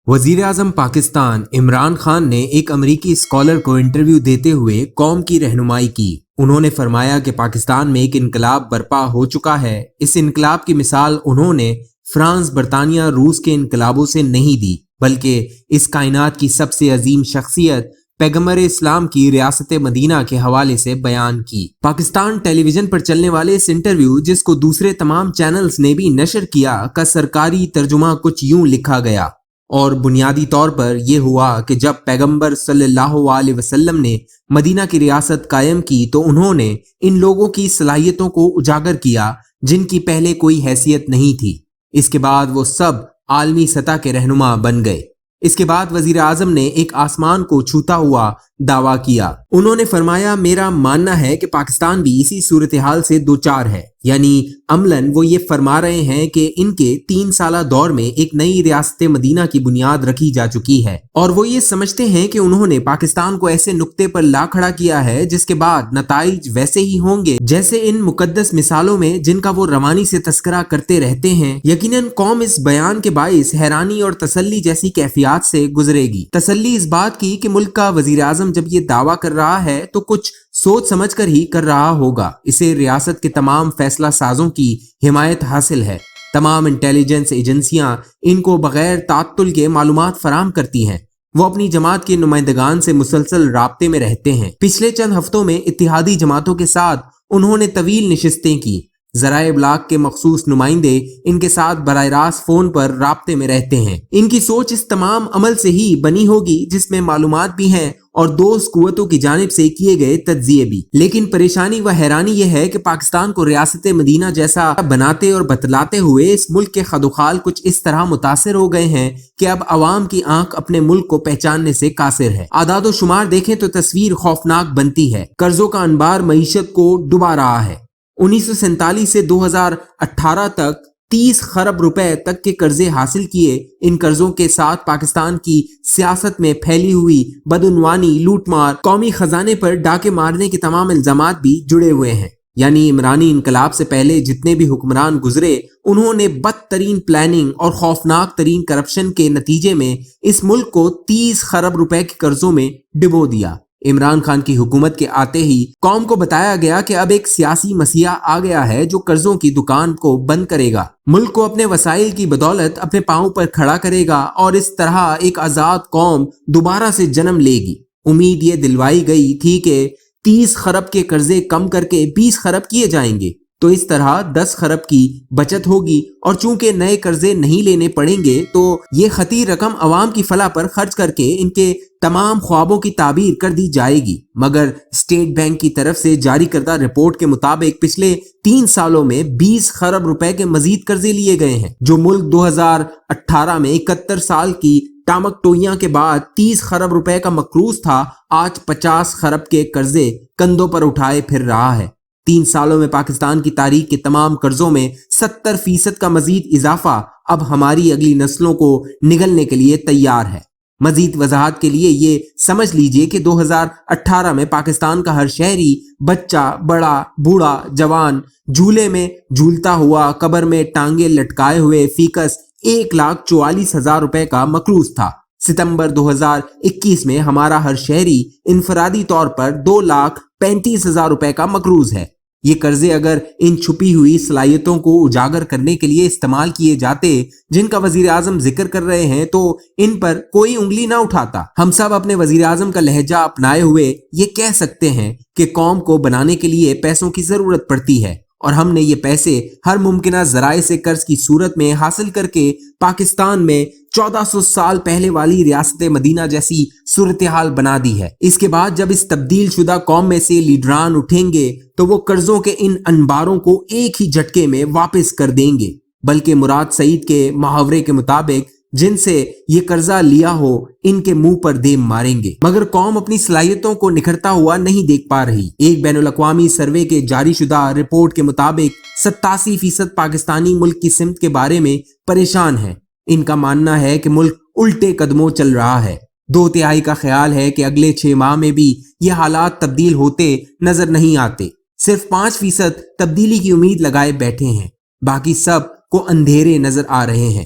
وزیر اعظم پاکستان عمران خان نے ایک امریکی اسکالر کو انٹرویو دیتے ہوئے قوم کی رہنمائی کی۔ انہوں نے فرمایا کہ پاکستان میں ایک انقلاب برپا ہو چکا ہے۔ اس انقلاب کی مثال انہوں نے فرانس، برطانیہ، روس کے انقلابوں سے نہیں دی، بلکہ اس کائنات کی سب سے عظیم شخصیت پیغمبر اسلام کی ریاست مدینہ کے حوالے سے بیان کی۔ پاکستان ٹیلی ویژن پر چلنے والے اس انٹرویو، جس کو دوسرے تمام چینلز نے بھی نشر کیا، کا سرکاری ترجمہ کچھ یوں لکھا گیا، اور بنیادی طور پر یہ ہوا کہ جب پیغمبر صلی اللہ علیہ وسلم نے مدینہ کی ریاست قائم کی تو انہوں نے ان لوگوں کی صلاحیتوں کو اجاگر کیا جن کی پہلے کوئی حیثیت نہیں تھی۔ اس کے بعد وہ سب عالمی سطح کے رہنما بن گئے۔ اس کے بعد وزیر اعظم نے ایک آسمان کو چھوتا ہوا دعویٰ کیا۔ انہوں نے فرمایا، میرا ماننا ہے کہ پاکستان بھی اسی صورتحال سے دوچار ہے، یعنی عملاً وہ یہ فرما رہے ہیں کہ ان کے 3 سالہ دور میں ایک نئی ریاست مدینہ کی بنیاد رکھی جا چکی ہے، اور وہ یہ سمجھتے ہیں کہ انہوں نے پاکستان کو ایسے نقطے پر لا کھڑا کیا ہے جس کے بعد نتائج ویسے ہی ہوں گے جیسے ان مقدس مثالوں میں جن کا وہ روانی سے تذکرہ کرتے رہتے ہیں۔ یقیناً قوم اس بیان کے باعث حیرانی اور تسلی جیسی کیفیات سے گزرے گی۔ تسلی اس بات کی کہ ملک کا وزیر اعظم جب یہ دعویٰ کر رہا ہے تو کچھ سوچ سمجھ کر ہی کر رہا ہوگا۔ اسے ریاست کے تمام فیصلہ سازوں کی حمایت حاصل ہے۔ تمام انٹیلیجنس ایجنسیاں ان کو بغیر تعطل کے معلومات فراہم کرتی ہیں۔ وہ اپنی جماعت کے نمائندگان سے مسلسل رابطے میں رہتے ہیں۔ پچھلے چند ہفتوں میں اتحادی جماعتوں کے ساتھ انہوں نے طویل نشستیں کی۔ ذرائع ابلاغ کے مخصوص نمائندے ان کے ساتھ براہ راست فون پر رابطے میں رہتے ہیں۔ ان کی سوچ اس تمام عمل سے ہی بنی ہوگی جس میں معلومات بھی ہیں اور دوست قوتوں کی جانب سے کیے گئے تجزیے بھی۔ لیکن پریشانی و حیرانی یہ ہے کہ پاکستان کو ریاست مدینہ جیسا بناتے اور بتلاتے ہوئے اس ملک کے خدوخال کچھ اس طرح متاثر ہو گئے ہیں کہ اب عوام کی آنکھ اپنے ملک کو پہچاننے سے قاصر ہے۔ اعداد و شمار دیکھیں تو تصویر خوفناک بنتی ہے۔ قرضوں کا انبار معیشت کو ڈبا رہا ہے۔ 1947 سے 2018 تک 30 خرب روپے تک کے قرضے حاصل کیے۔ ان قرضوں کے ساتھ پاکستان کی سیاست میں پھیلی ہوئی بدعنوانی، لوٹ مار، قومی خزانے پر ڈاکے مارنے کے تمام الزامات بھی جڑے ہوئے ہیں۔ یعنی عمرانی انقلاب سے پہلے جتنے بھی حکمران گزرے، انہوں نے بدترین پلاننگ اور خوفناک ترین کرپشن کے نتیجے میں اس ملک کو 30 خرب روپے کے قرضوں میں ڈبو دیا۔ عمران خان کی حکومت کے آتے ہی قوم کو بتایا گیا کہ اب ایک سیاسی مسیحا آ گیا ہے جو قرضوں کی دکان کو بند کرے گا، ملک کو اپنے وسائل کی بدولت اپنے پاؤں پر کھڑا کرے گا، اور اس طرح ایک آزاد قوم دوبارہ سے جنم لے گی۔ امید یہ دلوائی گئی تھی کہ 30 خرب کے قرضے کم کر کے 20 خرب کیے جائیں گے، تو اس طرح 10 خرب کی بچت ہوگی، اور چونکہ نئے قرضے نہیں لینے پڑیں گے تو یہ خطیر رقم عوام کی فلاح پر خرچ کر کے ان کے تمام خوابوں کی تعبیر کر دی جائے گی۔ مگر اسٹیٹ بینک کی طرف سے جاری کردہ رپورٹ کے مطابق پچھلے 3 سالوں میں 20 خرب روپے کے مزید قرضے لیے گئے ہیں، جو ملک 2018 میں 71 سال کی ٹامک ٹوئیاں کے بعد 30 خرب روپے کا مقروض تھا، آج 50 خرب کے قرضے کندھوں پر اٹھائے پھر رہا ہے۔ 3 سالوں میں پاکستان کی تاریخ کے تمام قرضوں میں 70% کا مزید اضافہ اب ہماری اگلی نسلوں کو نگلنے کے لیے تیار ہے۔ مزید وضاحت کے لیے یہ سمجھ لیجئے کہ 2018 میں پاکستان کا ہر شہری، بچہ، بڑا، بوڑھا، جوان، جھولے میں جھولتا ہوا، قبر میں ٹانگیں لٹکائے ہوئے فی کس 1,44,000 روپے کا مقروض تھا۔ ستمبر 2021 میں ہمارا ہر شہری انفرادی طور پر 2,35,000 روپے کا مقروض ہے۔ یہ قرضے اگر ان چھپی ہوئی صلاحیتوں کو اجاگر کرنے کے لیے استعمال کیے جاتے جن کا وزیر اعظم ذکر کر رہے ہیں تو ان پر کوئی انگلی نہ اٹھاتا۔ ہم سب اپنے وزیر اعظم کا لہجہ اپنائے ہوئے یہ کہہ سکتے ہیں کہ قوم کو بنانے کے لیے پیسوں کی ضرورت پڑتی ہے، اور ہم نے یہ پیسے ہر ممکنہ ذرائع سے قرض کی صورت میں حاصل کر کے پاکستان میں 1400 سال پہلے والی ریاست مدینہ جیسی صورتحال بنا دی ہے۔ اس کے بعد جب اس تبدیل شدہ قوم میں سے لیڈران اٹھیں گے تو وہ قرضوں کے ان انباروں کو ایک ہی جھٹکے میں واپس کر دیں گے، بلکہ مراد سعید کے محاورے کے مطابق جن سے یہ قرضہ لیا ہو ان کے منہ پر دیم ماریں گے۔ مگر قوم اپنی صلاحیتوں کو نکھرتا ہوا نہیں دیکھ پا رہی۔ ایک بین الاقوامی سروے کے جاری شدہ رپورٹ کے مطابق 87% پاکستانی ملک کی سمت کے بارے میں پریشان ہیں۔ ان کا ماننا ہے کہ ملک الٹے قدموں چل رہا ہے۔ 2/3 کا خیال ہے کہ اگلے 6 ماہ میں بھی یہ حالات تبدیل ہوتے نظر نہیں آتے۔ صرف 5% تبدیلی کی امید لگائے بیٹھے ہیں، باقی سب کو اندھیرے نظر آ رہے ہیں۔